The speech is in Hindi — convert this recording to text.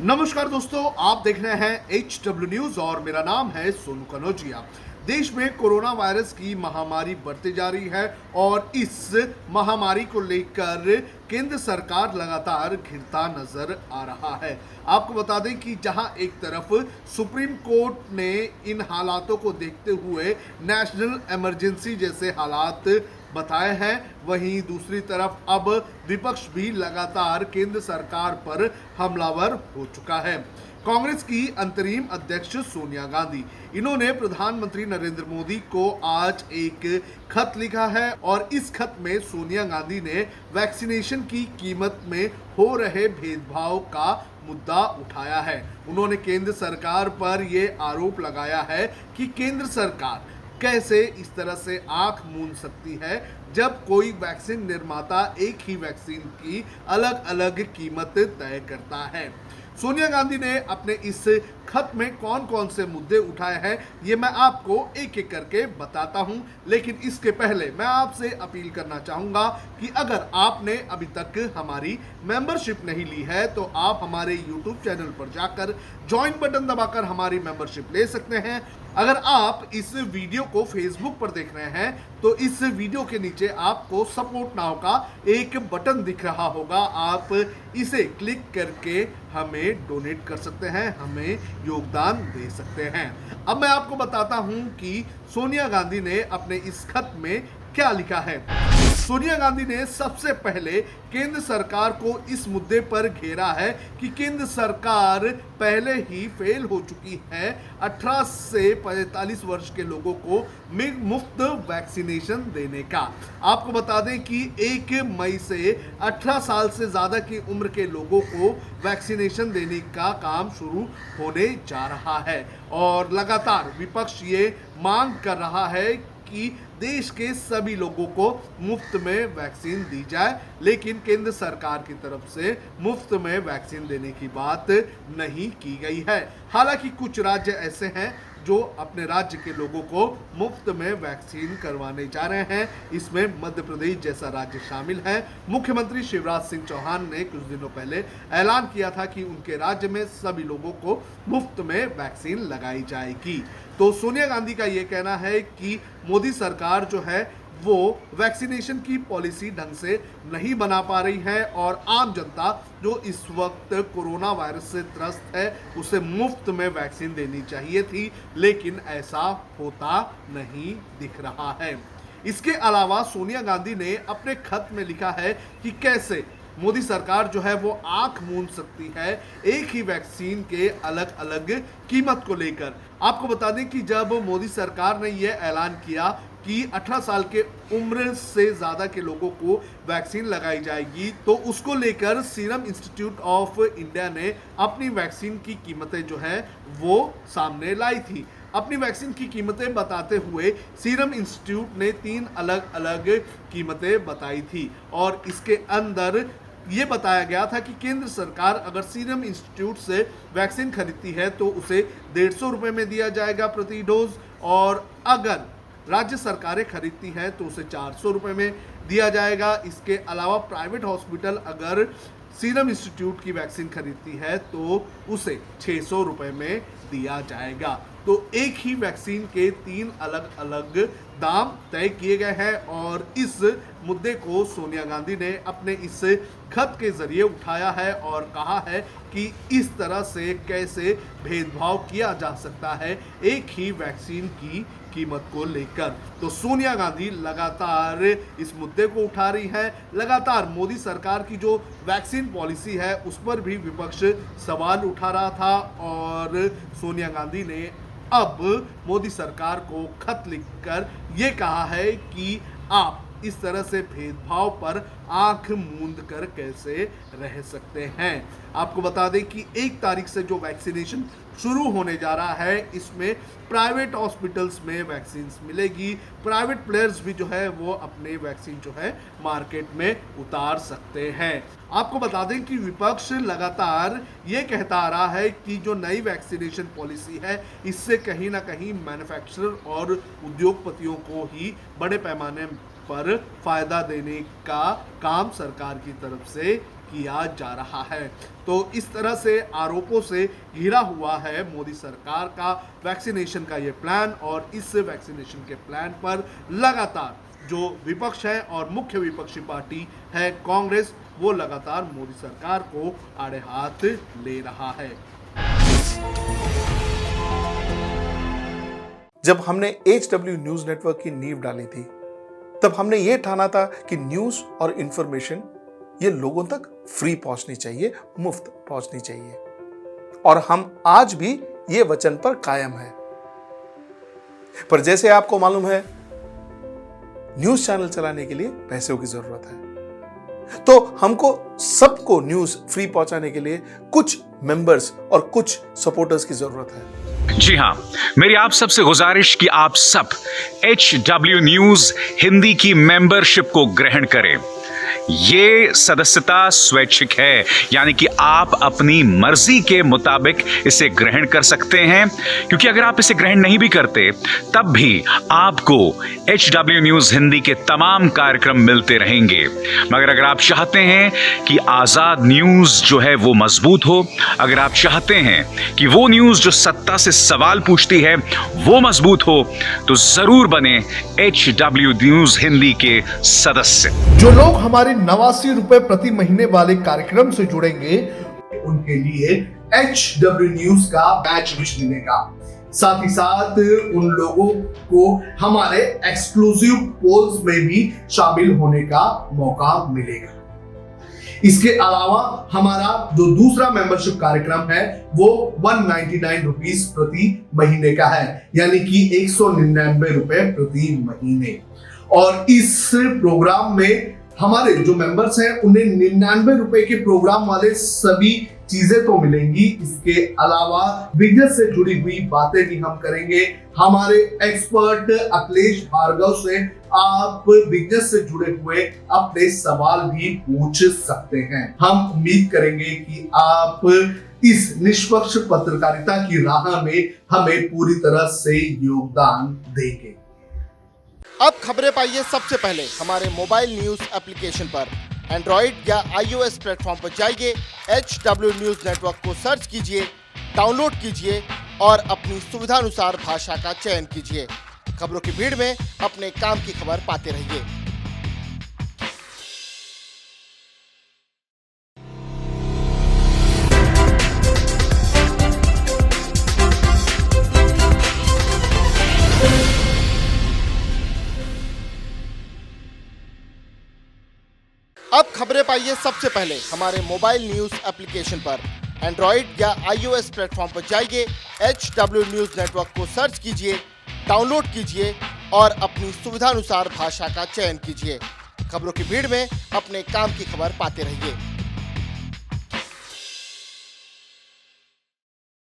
नमस्कार दोस्तों, आप देख रहे हैं HW न्यूज और मेरा नाम है सोनू कनौजिया। देश में कोरोना वायरस की महामारी बढ़ती जा रही है और इस महामारी को लेकर केंद्र सरकार लगातार घिरता नजर आ रहा है। आपको बता दें कि जहां एक तरफ सुप्रीम कोर्ट ने इन हालातों को देखते हुए नेशनल इमरजेंसी जैसे हालात बताए हैं, वहीं दूसरी तरफ अब विपक्ष भी लगातार केंद्र सरकार पर हमलावर हो चुका है। कांग्रेस की अंतरिम अध्यक्ष सोनिया गांधी, इन्होंने प्रधानमंत्री नरेंद्र मोदी को आज एक खत लिखा है और इस खत में सोनिया गांधी ने वैक्सीनेशन की कीमत में हो रहे भेदभाव का मुद्दा उठाया है। उन्होंने केंद्र सरकार पर यह आरोप लगाया है कि केंद्र सरकार कैसे इस तरह से आंख मूंद सकती है जब कोई वैक्सीन निर्माता एक ही वैक्सीन की अलग अलग कीमत तय करता है। सोनिया गांधी ने अपने इस खत में कौन कौन से मुद्दे उठाए हैं ये मैं आपको एक एक करके बताता हूं, लेकिन इसके पहले मैं आपसे अपील करना चाहूंगा कि अगर आपने अभी तक हमारी मेंबरशिप नहीं ली है तो आप हमारे YouTube चैनल पर जाकर ज्वाइन बटन दबाकर हमारी मेंबरशिप ले सकते हैं। अगर आप इस वीडियो को फेसबुक पर देख रहे हैं तो इस वीडियो के नीचे आपको सपोर्ट नाउ का एक बटन दिख रहा होगा, आप इसे क्लिक करके हमें डोनेट कर सकते हैं, हमें योगदान दे सकते हैं। अब मैं आपको बताता हूं कि सोनिया गांधी ने अपने इस खत में क्या लिखा है। सोनिया गांधी ने सबसे पहले केंद्र सरकार को इस मुद्दे पर घेरा है कि केंद्र सरकार पहले ही फेल हो चुकी है 18 से 45 वर्ष के लोगों को मुफ्त वैक्सीनेशन देने का। आपको बता दें कि 1 मई से 18 साल से ज़्यादा की उम्र के लोगों को वैक्सीनेशन देने का काम शुरू होने जा रहा है और लगातार विपक्ष ये मांग कर रहा है कि देश के सभी लोगों को मुफ्त में वैक्सीन दी जाए, लेकिन केंद्र सरकार की तरफ से मुफ्त में वैक्सीन देने की बात नहीं की गई है। हालांकि कुछ राज्य ऐसे हैं जो अपने राज्य के लोगों को मुफ्त में वैक्सीन करवाने जा रहे हैं। इसमें मध्य प्रदेश जैसा राज्य शामिल है। मुख्यमंत्री शिवराज सिंह चौहान ने कुछ दिनों पहले ऐलान किया था कि उनके राज्य में सभी लोगों को मुफ्त में वैक्सीन लगाई जाएगी। तो सोनिया गांधी का ये कहना है कि मोदी सरकार जो है वो वैक्सीनेशन की पॉलिसी ढंग से नहीं बना पा रही है और आम जनता जो इस वक्त कोरोना वायरस से त्रस्त है उसे मुफ्त में वैक्सीन देनी चाहिए थी, लेकिन ऐसा होता नहीं दिख रहा है। इसके अलावा सोनिया गांधी ने अपने खत में लिखा है कि कैसे मोदी सरकार जो है वो आंख मूंद सकती है एक ही वैक्सीन के अलग अलग कीमत को लेकर। आपको बता दें कि जब मोदी सरकार ने यह ऐलान किया कि 18 साल के उम्र से ज़्यादा के लोगों को वैक्सीन लगाई जाएगी तो उसको लेकर सीरम इंस्टीट्यूट ऑफ इंडिया ने अपनी वैक्सीन की कीमतें जो है वो सामने लाई थी। अपनी वैक्सीन की कीमतें बताते हुए सीरम इंस्टीट्यूट ने 3 अलग अलग कीमतें बताई थी और इसके अंदर ये बताया गया था कि केंद्र सरकार अगर सीरम इंस्टीट्यूट से वैक्सीन खरीदती है तो उसे 150 रुपये में दिया जाएगा प्रति डोज, और अगर राज्य सरकारें खरीदती हैं तो उसे 400 रुपये में दिया जाएगा। इसके अलावा प्राइवेट हॉस्पिटल अगर सीरम इंस्टीट्यूट की वैक्सीन खरीदती है तो उसे 600 रुपये में दिया जाएगा। तो एक ही वैक्सीन के 3 अलग अलग दाम तय किए गए हैं और इस मुद्दे को सोनिया गांधी ने अपने इस खत के जरिए उठाया है और कहा है कि इस तरह से कैसे भेदभाव किया जा सकता है एक ही वैक्सीन की कीमत को लेकर। तो सोनिया गांधी लगातार इस मुद्दे को उठा रही है। लगातार मोदी सरकार की जो वैक्सीन पॉलिसी है उस पर भी विपक्ष सवाल उठा रहा था और सोनिया गांधी ने अब मोदी सरकार को खत लिखकर ये कहा है कि आप इस तरह से भेदभाव पर आंख मूंद कर कैसे रह सकते हैं। आपको बता दें कि 1 तारीख से जो वैक्सीनेशन शुरू होने जा रहा है इसमें प्राइवेट हॉस्पिटल्स में वैक्सीन मिलेगी। प्राइवेट प्लेयर्स भी जो है वो अपने वैक्सीन जो है मार्केट में उतार सकते हैं। आपको बता दें कि विपक्ष लगातार ये कहता आ रहा है कि जो नई वैक्सीनेशन पॉलिसी है इससे कहीं ना कहीं मैन्युफैक्चरर और उद्योगपतियों को ही बड़े पैमाने पर फायदा देने का काम सरकार की तरफ से किया जा रहा है। तो इस तरह से आरोपों से घिरा हुआ है मोदी सरकार का वैक्सीनेशन का ये प्लान, और इस वैक्सीनेशन के प्लान पर लगातार जो विपक्ष है और मुख्य विपक्षी पार्टी है कांग्रेस, वो लगातार मोदी सरकार को आड़े हाथ ले रहा है। जब हमने HW न्यूज नेटवर्क की नींव डाली थी, तब हमने यह ठाना था कि न्यूज और इंफॉर्मेशन ये लोगों तक फ्री पहुंचनी चाहिए, मुफ्त पहुंचनी चाहिए, और हम आज भी ये वचन पर कायम हैं। पर जैसे आपको मालूम है, न्यूज चैनल चलाने के लिए पैसों की जरूरत है, तो हमको सबको न्यूज फ्री पहुंचाने के लिए कुछ मेंबर्स और कुछ सपोर्टर्स की जरूरत है। जी हां, मेरी आप सबसे गुजारिश कि आप सब HW न्यूज हिंदी की मेंबरशिप को ग्रहण करें। ये सदस्यता स्वैच्छिक है, यानी कि आप अपनी मर्जी के मुताबिक इसे ग्रहण कर सकते हैं, क्योंकि अगर आप इसे ग्रहण नहीं भी करते तब भी आपको HW न्यूज हिंदी के तमाम कार्यक्रम मिलते रहेंगे। मगर अगर आप चाहते हैं कि आजाद न्यूज जो है वो मजबूत हो, अगर आप चाहते हैं कि वो न्यूज जो सत्ता से सवाल पूछती है वो मजबूत हो, तो जरूर बने HW न्यूज हिंदी के सदस्य। जो लोग हमारे 89 रुपए प्रति महीने वाले कार्यक्रम से जुड़ेंगे, उनके लिए HW न्यूज का बैच विश मिलेगा। साथ ही साथ उन लोगों को हमारे एक्सक्लूसिव पोल्स में भी शामिल होने का मौका मिलेगा। इसके अलावा हमारा जो दूसरा मेंबरशिप कार्यक्रम है वो 199 रुपीस प्रति महीने का है, यानी कि 199 रुपए प्रति महीने। और इस प्रोग्राम में हमारे जो मेंबर्स हैं उन्हें 99 रुपए के प्रोग्राम वाले सभी चीजें तो मिलेंगी। इसके अलावा बिजनेस से जुड़ी हुई बातें भी हम करेंगे। हमारे एक्सपर्ट अखिलेश भार्गव से आप बिजनेस से जुड़े हुए अपने सवाल भी पूछ सकते हैं। हम उम्मीद करेंगे कि आप इस निष्पक्ष पत्रकारिता की राह में हमें पूरी तरह से योगदान देंगे। अब खबरें पाइए सबसे पहले हमारे मोबाइल न्यूज एप्लीकेशन पर। एंड्रॉइड या iOS प्लेटफॉर्म पर जाइए, HW न्यूज नेटवर्क को सर्च कीजिए, डाउनलोड कीजिए और अपनी सुविधानुसार भाषा का चयन कीजिए। खबरों की भीड़ में अपने काम की खबर पाते रहिए। अब खबरें पाइए सबसे पहले हमारे मोबाइल न्यूज एप्लीकेशन पर। एंड्रॉइड या iOS प्लेटफॉर्म पर जाइए, HW न्यूज नेटवर्क को सर्च कीजिए, डाउनलोड कीजिए और अपनी सुविधानुसार भाषा का चयन कीजिए। खबरों की भीड़ में अपने काम की खबर पाते रहिए।